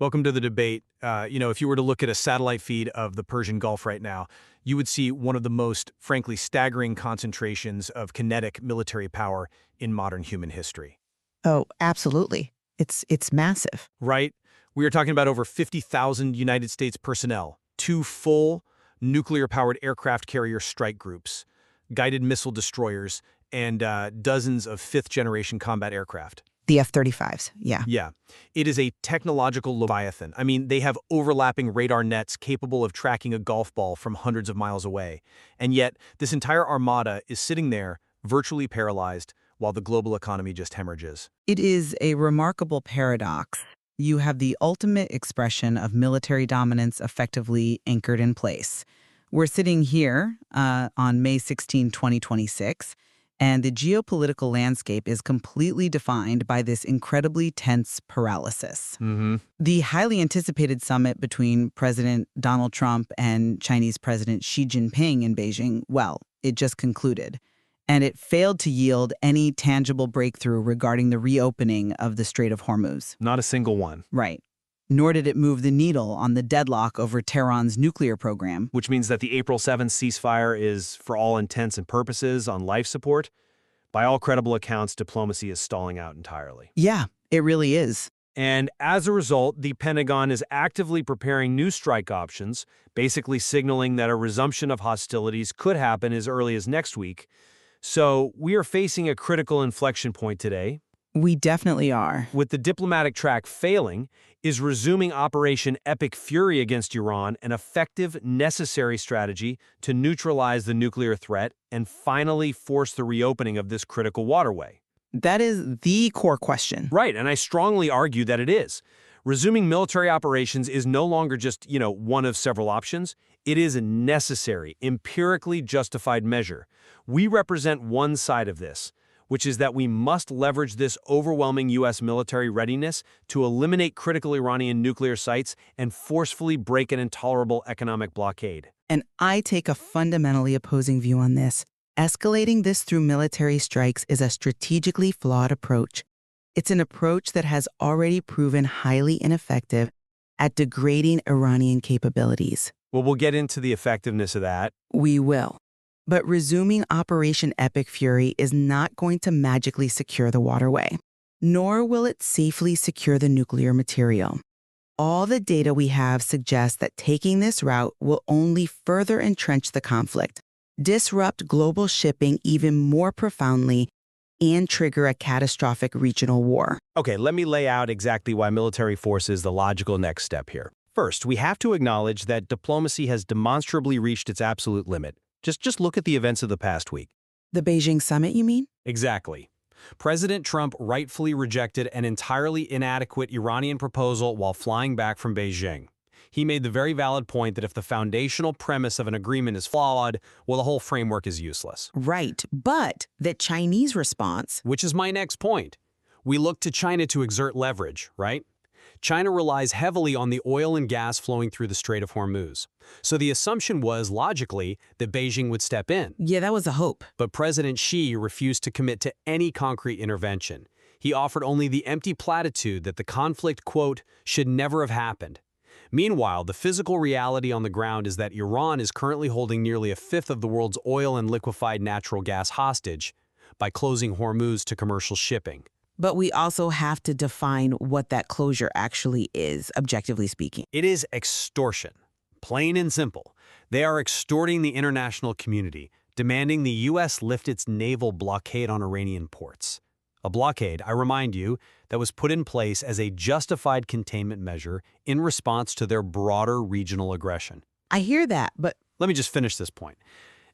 Welcome to the debate. If you were to look at a satellite feed of the Persian Gulf right now, you would see one of the most, frankly, staggering concentrations of kinetic military power in modern human history. Oh, absolutely. It's massive. Right? We are talking about over 50,000 United States personnel, two full nuclear-powered aircraft carrier strike groups, guided missile destroyers, and dozens of fifth-generation combat aircraft. The F-35s, yeah. Yeah. It is a technological leviathan. I mean, they have overlapping radar nets capable of tracking a golf ball from hundreds of miles away. And yet, this entire armada is sitting there, virtually paralyzed, while the global economy just hemorrhages. It is a remarkable paradox. You have the ultimate expression of military dominance effectively anchored in place. We're sitting here on May 16, 2026, and the geopolitical landscape is completely defined by this incredibly tense paralysis. The highly anticipated summit between President Donald Trump and Chinese President Xi Jinping in Beijing, well, it just concluded. And it failed to yield any tangible breakthrough regarding the reopening of the Strait of Hormuz. Not a single one. Right. Nor did it move the needle on the deadlock over Tehran's nuclear program. Which means that the April 7th ceasefire is, for all intents and purposes, on life support. By all credible accounts, diplomacy is stalling out entirely. Yeah, it really is. And as a result, the Pentagon is actively preparing new strike options, basically signaling that a resumption of hostilities could happen as early as next week. So we are facing a critical inflection point today. We definitely are. With the diplomatic track failing, is resuming Operation Epic Fury against Iran an effective, necessary strategy to neutralize the nuclear threat and finally force the reopening of this critical waterway? That is the core question. Right, and I strongly argue that it is. Resuming military operations is no longer just, one of several options. It is a necessary, empirically justified measure. We represent one side of this, which is that we must leverage this overwhelming U.S. military readiness to eliminate critical Iranian nuclear sites and forcefully break an intolerable economic blockade. And I take a fundamentally opposing view on this. Escalating this through military strikes is a strategically flawed approach. It's an approach that has already proven highly ineffective at degrading Iranian capabilities. Well, we'll get into the effectiveness of that. We will. But resuming Operation Epic Fury is not going to magically secure the waterway, nor will it safely secure the nuclear material. All the data we have suggests that taking this route will only further entrench the conflict, disrupt global shipping even more profoundly, and trigger a catastrophic regional war. Okay, let me lay out exactly why military force is the logical next step here. First, we have to acknowledge that diplomacy has demonstrably reached its absolute limit. Just look at the events of the past week. The Beijing summit, you mean? Exactly. President Trump rightfully rejected an entirely inadequate Iranian proposal while flying back from Beijing. He made the very valid point that if the foundational premise of an agreement is flawed, well, the whole framework is useless. Right, but the Chinese response... Which is my next point. We look to China to exert leverage, right? China relies heavily on the oil and gas flowing through the Strait of Hormuz. So the assumption was, logically, that Beijing would step in. Yeah, that was a hope. But President Xi refused to commit to any concrete intervention. He offered only the empty platitude that the conflict, quote, should never have happened. Meanwhile, the physical reality on the ground is that Iran is currently holding nearly a fifth of the world's oil and liquefied natural gas hostage by closing Hormuz to commercial shipping. But we also have to define what that closure actually is, objectively speaking. It is extortion. Plain and simple. They are extorting the international community, demanding the U.S. lift its naval blockade on Iranian ports. A blockade, I remind you, that was put in place as a justified containment measure in response to their broader regional aggression. I hear that, but... Let me just finish this point.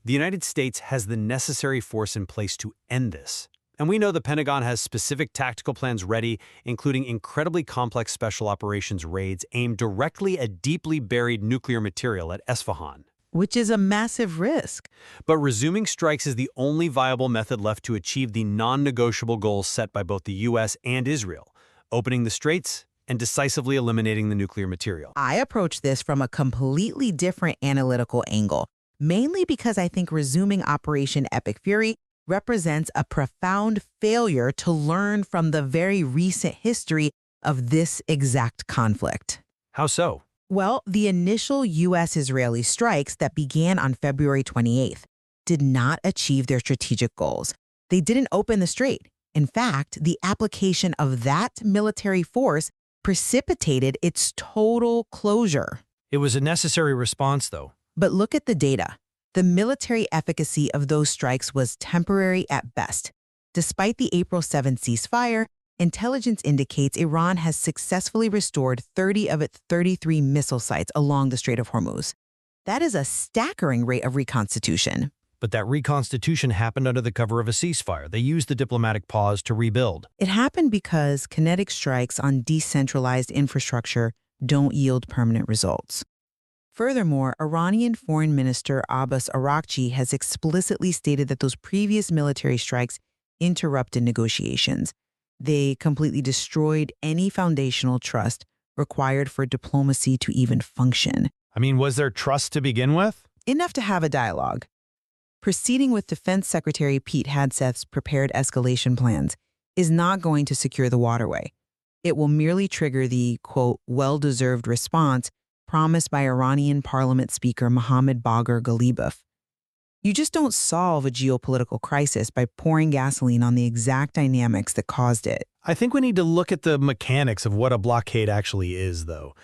The United States has the necessary force in place to end this. And we know the Pentagon has specific tactical plans ready, including incredibly complex special operations raids aimed directly at deeply buried nuclear material at Esfahan. Which is a massive risk. But resuming strikes is the only viable method left to achieve the non-negotiable goals set by both the U.S. and Israel, opening the straits and decisively eliminating the nuclear material. I approach this from a completely different analytical angle, mainly because I think resuming Operation Epic Fury represents a profound failure to learn from the very recent history of this exact conflict. How so? Well, the initial U.S.-Israeli strikes that began on February 28th did not achieve their strategic goals. They didn't open the strait. In fact, the application of that military force precipitated its total closure. It was a necessary response, though. But look at the data. The military efficacy of those strikes was temporary at best. Despite the April 7 ceasefire, intelligence indicates Iran has successfully restored 30 of its 33 missile sites along the Strait of Hormuz. That is a staggering rate of reconstitution. But that reconstitution happened under the cover of a ceasefire. They used the diplomatic pause to rebuild. It happened because kinetic strikes on decentralized infrastructure don't yield permanent results. Furthermore, Iranian Foreign Minister Abbas Araghchi has explicitly stated that those previous military strikes interrupted negotiations. They completely destroyed any foundational trust required for diplomacy to even function. I mean, was there trust to begin with? Enough to have a dialogue. Proceeding with Defense Secretary Pete Hegseth's prepared escalation plans is not going to secure the waterway. It will merely trigger the, quote, well-deserved response promised by Iranian Parliament Speaker Mohammad Bagher Ghalibaf. You just don't solve a geopolitical crisis by pouring gasoline on the exact dynamics that caused it. I think we need to look at the mechanics of what a blockade actually is, though.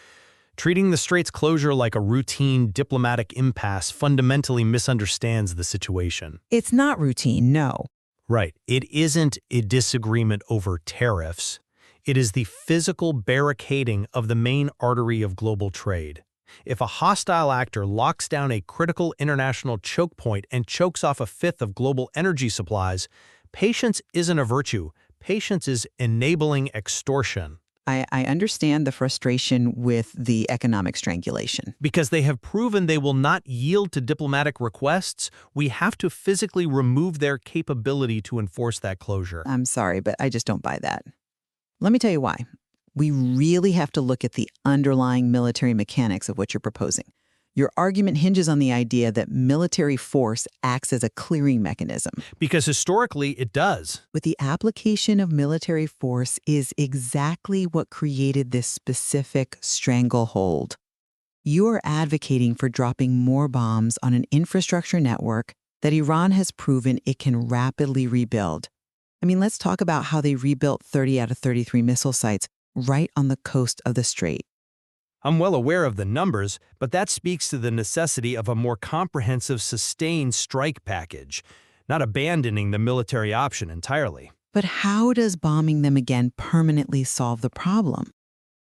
Treating the strait's closure like a routine diplomatic impasse fundamentally misunderstands the situation. It's not routine, no. Right. It isn't a disagreement over tariffs. It is the physical barricading of the main artery of global trade. If a hostile actor locks down a critical international choke point and chokes off a fifth of global energy supplies, patience isn't a virtue. Patience is enabling extortion. I understand the frustration with the economic strangulation. Because they have proven they will not yield to diplomatic requests, we have to physically remove their capability to enforce that closure. I'm sorry, but I just don't buy that. Let me tell you why. We really have to look at the underlying military mechanics of what you're proposing. Your argument hinges on the idea that military force acts as a clearing mechanism. Because historically, it does. But the application of military force is exactly what created this specific stranglehold. You are advocating for dropping more bombs on an infrastructure network that Iran has proven it can rapidly rebuild. I mean, let's talk about how they rebuilt 30 out of 33 missile sites right on the coast of the strait. I'm well aware of the numbers, but that speaks to the necessity of a more comprehensive, sustained strike package, not abandoning the military option entirely. But how does bombing them again permanently solve the problem?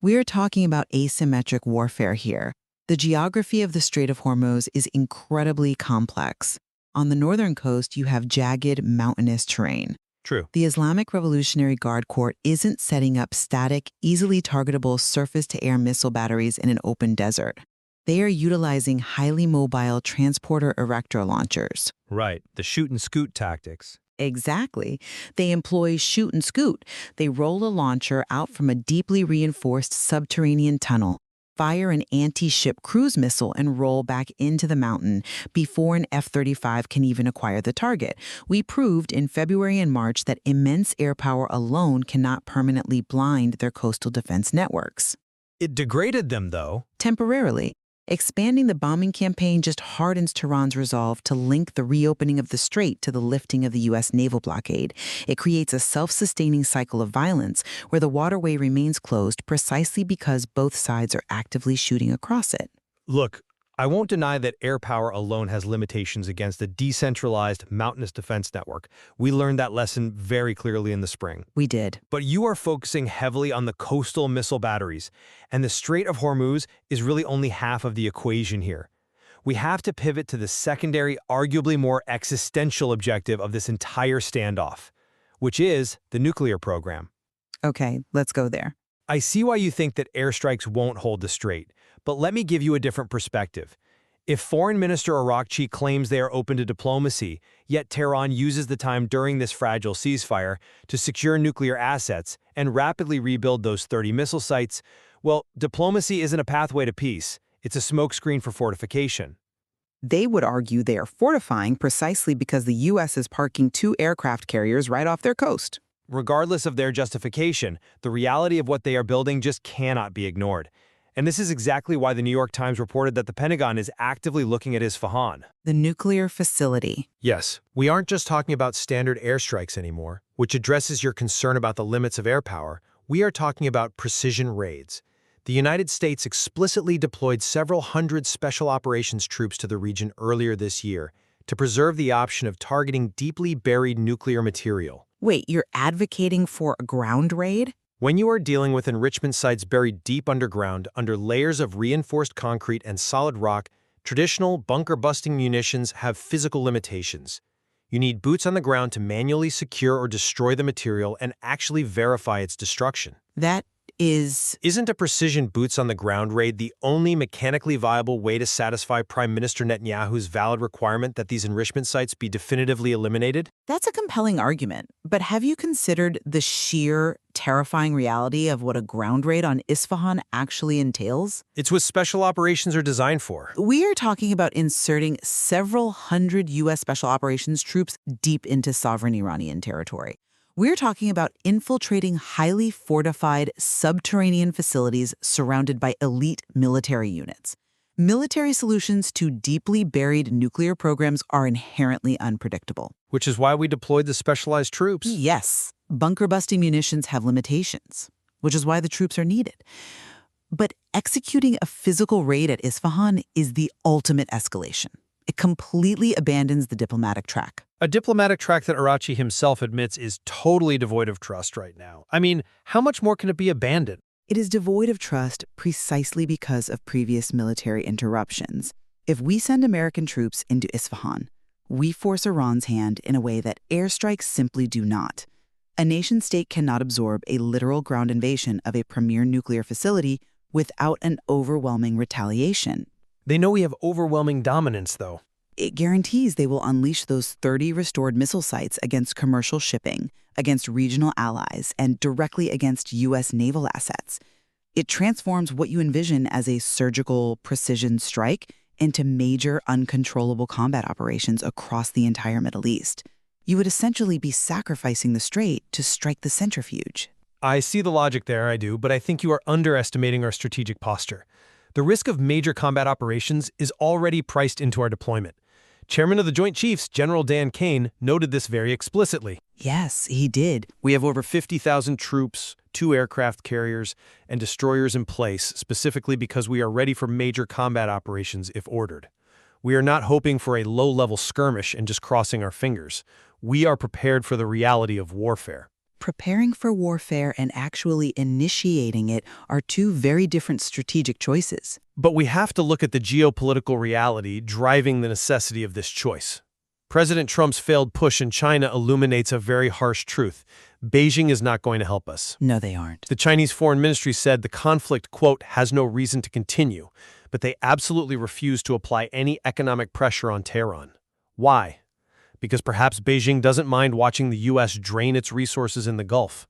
We are talking about asymmetric warfare here. The geography of the Strait of Hormuz is incredibly complex. On the northern coast, you have jagged, mountainous terrain. True. The Islamic Revolutionary Guard Corps isn't setting up static, easily targetable surface-to-air missile batteries in an open desert. They are utilizing highly mobile transporter erector launchers. Right, the shoot-and-scoot tactics. Exactly. They employ shoot and scoot. They roll a launcher out from a deeply reinforced subterranean tunnel, fire an anti-ship cruise missile, and roll back into the mountain before an F-35 can even acquire the target. We proved in February and March that immense air power alone cannot permanently blind their coastal defense networks. It degraded them, though. Temporarily. Expanding the bombing campaign just hardens Tehran's resolve to link the reopening of the strait to the lifting of the U.S. naval blockade. It creates a self-sustaining cycle of violence where the waterway remains closed precisely because both sides are actively shooting across it. Look, I won't deny that air power alone has limitations against a decentralized mountainous defense network. We learned that lesson very clearly in the spring. We did. But you are focusing heavily on the coastal missile batteries, and the Strait of Hormuz is really only half of the equation here. We have to pivot to the secondary, arguably more existential objective of this entire standoff, which is the nuclear program. Okay, let's go there. I see why you think that airstrikes won't hold the strait, but let me give you a different perspective. If Foreign Minister Araghchi claims they are open to diplomacy, yet Tehran uses the time during this fragile ceasefire to secure nuclear assets and rapidly rebuild those 30 missile sites, well, diplomacy isn't a pathway to peace. It's a smokescreen for fortification. They would argue they are fortifying precisely because the U.S. is parking 2 aircraft carriers right off their coast. regardless of their justification, the reality of what they are building just cannot be ignored. And this is exactly why the New York Times reported that the Pentagon is actively looking at Isfahan. The nuclear facility. Yes, we aren't just talking about standard airstrikes anymore, which addresses your concern about the limits of air power. We are talking about precision raids. The United States explicitly deployed several hundred special operations troops to the region earlier this year to preserve the option of targeting deeply buried nuclear material. Wait, you're advocating for a ground raid? When you are dealing with enrichment sites buried deep underground under layers of reinforced concrete and solid rock, traditional bunker-busting munitions have physical limitations. You need boots on the ground to manually secure or destroy the material and actually verify its destruction. That Isn't a precision boots-on-the-ground raid the only mechanically viable way to satisfy Prime Minister Netanyahu's valid requirement that these enrichment sites be definitively eliminated? That's a compelling argument, but have you considered the sheer, terrifying reality of what a ground raid on Isfahan actually entails? It's what special operations are designed for. We are talking about inserting several hundred U.S. Special Operations troops deep into sovereign Iranian territory. We're talking about infiltrating highly fortified subterranean facilities surrounded by elite military units. Military solutions to deeply buried nuclear programs are inherently unpredictable. Which is why we deployed the specialized troops. Yes, bunker-busting munitions have limitations, which is why the troops are needed. But executing a physical raid at Isfahan is the ultimate escalation. It completely abandons the diplomatic track. A diplomatic track that Arachi himself admits is totally devoid of trust right now. I mean, how much more can it be abandoned? It is devoid of trust precisely because of previous military interruptions. If we send American troops into Isfahan, we force Iran's hand in a way that airstrikes simply do not. A nation-state cannot absorb a literal ground invasion of a premier nuclear facility without an overwhelming retaliation. They know we have overwhelming dominance, though. It guarantees they will unleash those 30 restored missile sites against commercial shipping, against regional allies, and directly against U.S. naval assets. It transforms what you envision as a surgical precision strike into major uncontrollable combat operations across the entire Middle East. You would essentially be sacrificing the Strait to strike the centrifuge. I see the logic there, I do, but I think you are underestimating our strategic posture. The risk of major combat operations is already priced into our deployment. Chairman of the Joint Chiefs, General Dan Kane, noted this very explicitly. Yes, he did. We have over 50,000 troops, 2 aircraft carriers, and destroyers in place, specifically because we are ready for major combat operations if ordered. We are not hoping for a low-level skirmish and just crossing our fingers. We are prepared for the reality of warfare. Preparing for warfare and actually initiating it are two very different strategic choices. But we have to look at the geopolitical reality driving the necessity of this choice. President Trump's failed push in China illuminates a very harsh truth. Beijing is not going to help us. No, they aren't. The Chinese Foreign Ministry said the conflict, quote, has no reason to continue, but they absolutely refuse to apply any economic pressure on Tehran. Why? Because perhaps Beijing doesn't mind watching the U.S. drain its resources in the Gulf.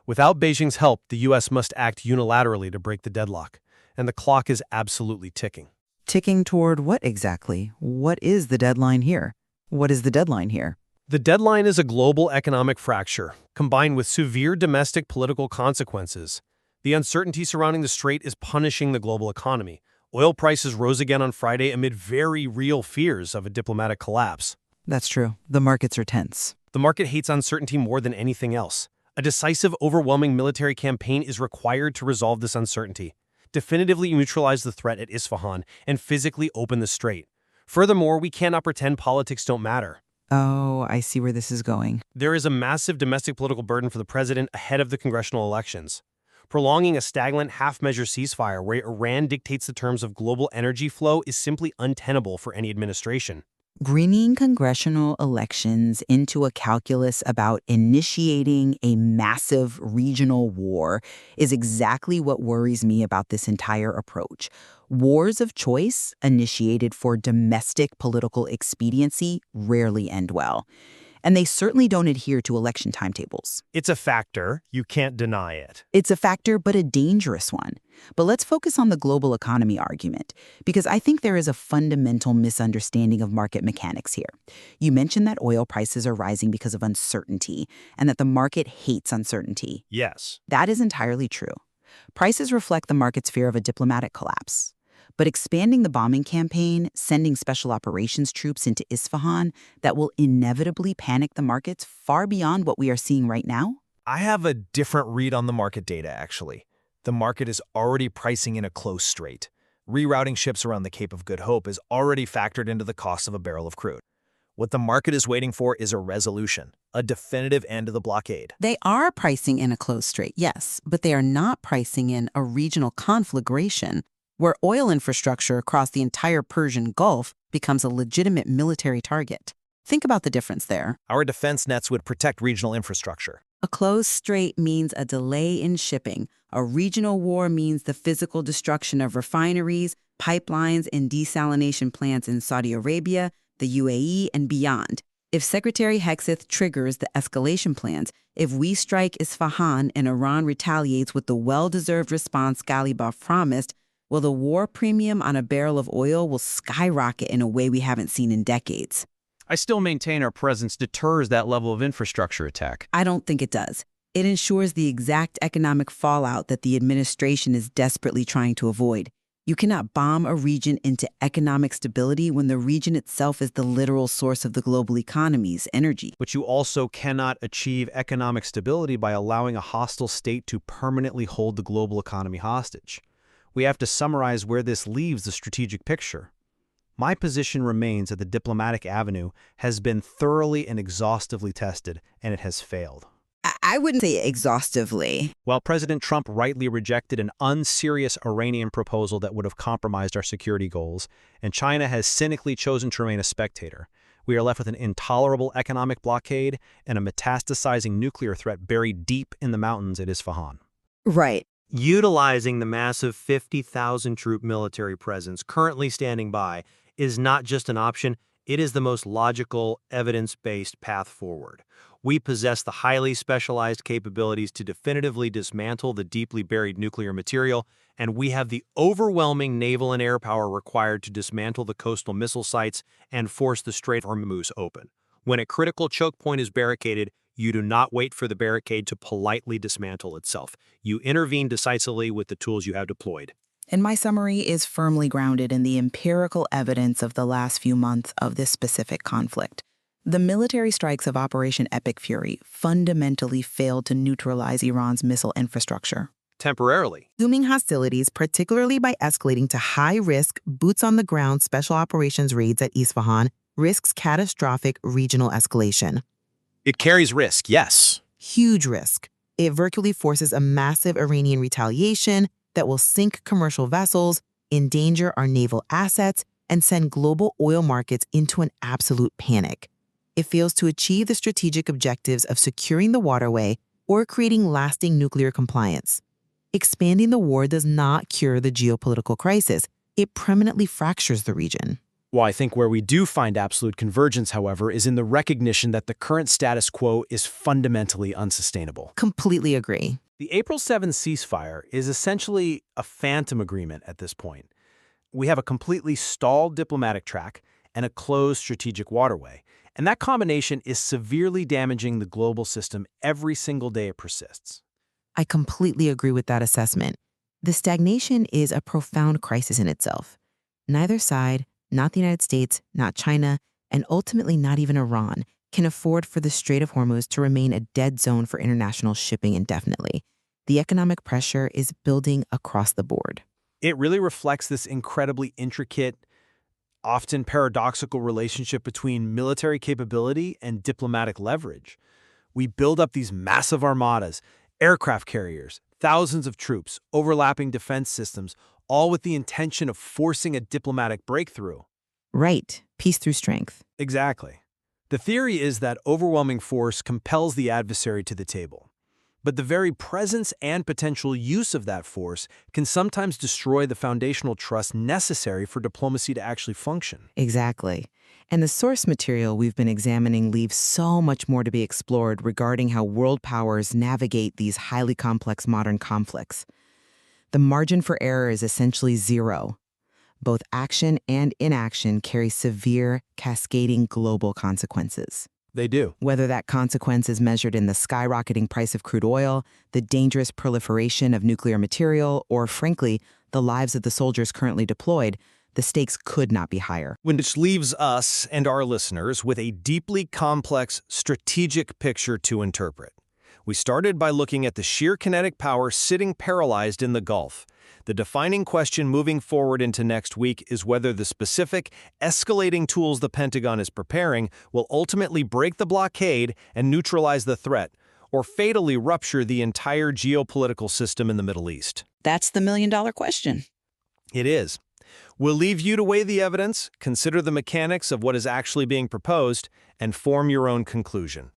Without Beijing's help, the U.S. must act unilaterally to break the deadlock, and the clock is absolutely ticking. Ticking toward what exactly? What is the deadline here? What is the deadline here? The deadline is a global economic fracture, combined with severe domestic political consequences. The uncertainty surrounding the Strait is punishing the global economy. Oil prices rose again on Friday amid very real fears of a diplomatic collapse. That's true. The markets are tense. The market hates uncertainty more than anything else. A decisive, overwhelming military campaign is required to resolve this uncertainty, definitively neutralize the threat at Isfahan, and physically open the Strait. Furthermore, we cannot pretend politics don't matter. Oh, I see where this is going. There is a massive domestic political burden for the president ahead of the congressional elections. Prolonging a stagnant half-measure ceasefire where Iran dictates the terms of global energy flow is simply untenable for any administration. Bringing congressional elections into a calculus about initiating a massive regional war is exactly what worries me about this entire approach. Wars of choice initiated for domestic political expediency rarely end well. And they certainly don't adhere to election timetables. It's a factor. You can't deny it. It's a factor, but a dangerous one. But let's focus on the global economy argument, because I think there is a fundamental misunderstanding of market mechanics here. You mentioned that oil prices are rising because of uncertainty, and that the market hates uncertainty. Yes. That is entirely true. Prices reflect the market's fear of a diplomatic collapse. But expanding the bombing campaign, sending special operations troops into Isfahan, that will inevitably panic the markets far beyond what we are seeing right now? I have a different read on the market data, actually. The market is already pricing in a close strait. Rerouting ships around the Cape of Good Hope is already factored into the cost of a barrel of crude. What the market is waiting for is a resolution, a definitive end to the blockade. They are pricing in a close strait, yes, but they are not pricing in a regional conflagration where oil infrastructure across the entire Persian Gulf becomes a legitimate military target. Think about the difference there. Our defense nets would protect regional infrastructure. A closed strait means a delay in shipping. A regional war means the physical destruction of refineries, pipelines, and desalination plants in Saudi Arabia, the UAE, and beyond. If Secretary Hegseth triggers the escalation plans, if we strike Isfahan and Iran retaliates with the well-deserved response Ghalibaf promised, well, the war premium on a barrel of oil will skyrocket in a way we haven't seen in decades. I still maintain our presence deters that level of infrastructure attack. I don't think it does. It ensures the exact economic fallout that the administration is desperately trying to avoid. You cannot bomb a region into economic stability when the region itself is the literal source of the global economy's energy. But you also cannot achieve economic stability by allowing a hostile state to permanently hold the global economy hostage. We have to summarize where this leaves the strategic picture. My position remains that the diplomatic avenue has been thoroughly and exhaustively tested, and it has failed. I wouldn't say exhaustively. While President Trump rightly rejected an unserious Iranian proposal that would have compromised our security goals, and China has cynically chosen to remain a spectator, we are left with an intolerable economic blockade and a metastasizing nuclear threat buried deep in the mountains at Isfahan. Right. Utilizing the massive 50,000-troop military presence currently standing by is not just an option, it is the most logical, evidence-based path forward. We possess the highly specialized capabilities to definitively dismantle the deeply buried nuclear material, and we have the overwhelming naval and air power required to dismantle the coastal missile sites and force the Strait of Hormuz open. When a critical choke point is barricaded, you do not wait for the barricade to politely dismantle itself. You intervene decisively with the tools you have deployed. And my summary is firmly grounded in the empirical evidence of the last few months of this specific conflict. The military strikes of Operation Epic Fury fundamentally failed to neutralize Iran's missile infrastructure. Temporarily. Resuming hostilities, particularly by escalating to high-risk, boots-on-the-ground special operations raids at Isfahan, risks catastrophic regional escalation. It carries risk, yes. Huge risk. It virtually forces a massive Iranian retaliation that will sink commercial vessels, endanger our naval assets, and send global oil markets into an absolute panic. It fails to achieve the strategic objectives of securing the waterway or creating lasting nuclear compliance. Expanding the war does not cure the geopolitical crisis. It permanently fractures the region. Well, I think where we do find absolute convergence, however, is in the recognition that the current status quo is fundamentally unsustainable. Completely agree. The April 7th ceasefire is essentially a phantom agreement at this point. We have a completely stalled diplomatic track and a closed strategic waterway, and that combination is severely damaging the global system every single day it persists. I completely agree with that assessment. The stagnation is a profound crisis in itself. Neither side, not the United States, not China, and ultimately not even Iran, can afford for the Strait of Hormuz to remain a dead zone for international shipping indefinitely. The economic pressure is building across the board. It really reflects this incredibly intricate, often paradoxical relationship between military capability and diplomatic leverage. We build up these massive armadas, aircraft carriers, thousands of troops, overlapping defense systems, all with the intention of forcing a diplomatic breakthrough. Right. Peace through strength. Exactly. The theory is that overwhelming force compels the adversary to the table. But the very presence and potential use of that force can sometimes destroy the foundational trust necessary for diplomacy to actually function. Exactly. And the source material we've been examining leaves so much more to be explored regarding how world powers navigate these highly complex modern conflicts. The margin for error is essentially zero. Both action and inaction carry severe, cascading global consequences. They do. Whether that consequence is measured in the skyrocketing price of crude oil, the dangerous proliferation of nuclear material, or frankly, the lives of the soldiers currently deployed, the stakes could not be higher. Which leaves us and our listeners with a deeply complex strategic picture to interpret. We started by looking at the sheer kinetic power sitting paralyzed in the Gulf. The defining question moving forward into next week is whether the specific, escalating tools the Pentagon is preparing will ultimately break the blockade and neutralize the threat, or fatally rupture the entire geopolitical system in the Middle East. That's the million-dollar question. It is. We'll leave you to weigh the evidence, consider the mechanics of what is actually being proposed, and form your own conclusion.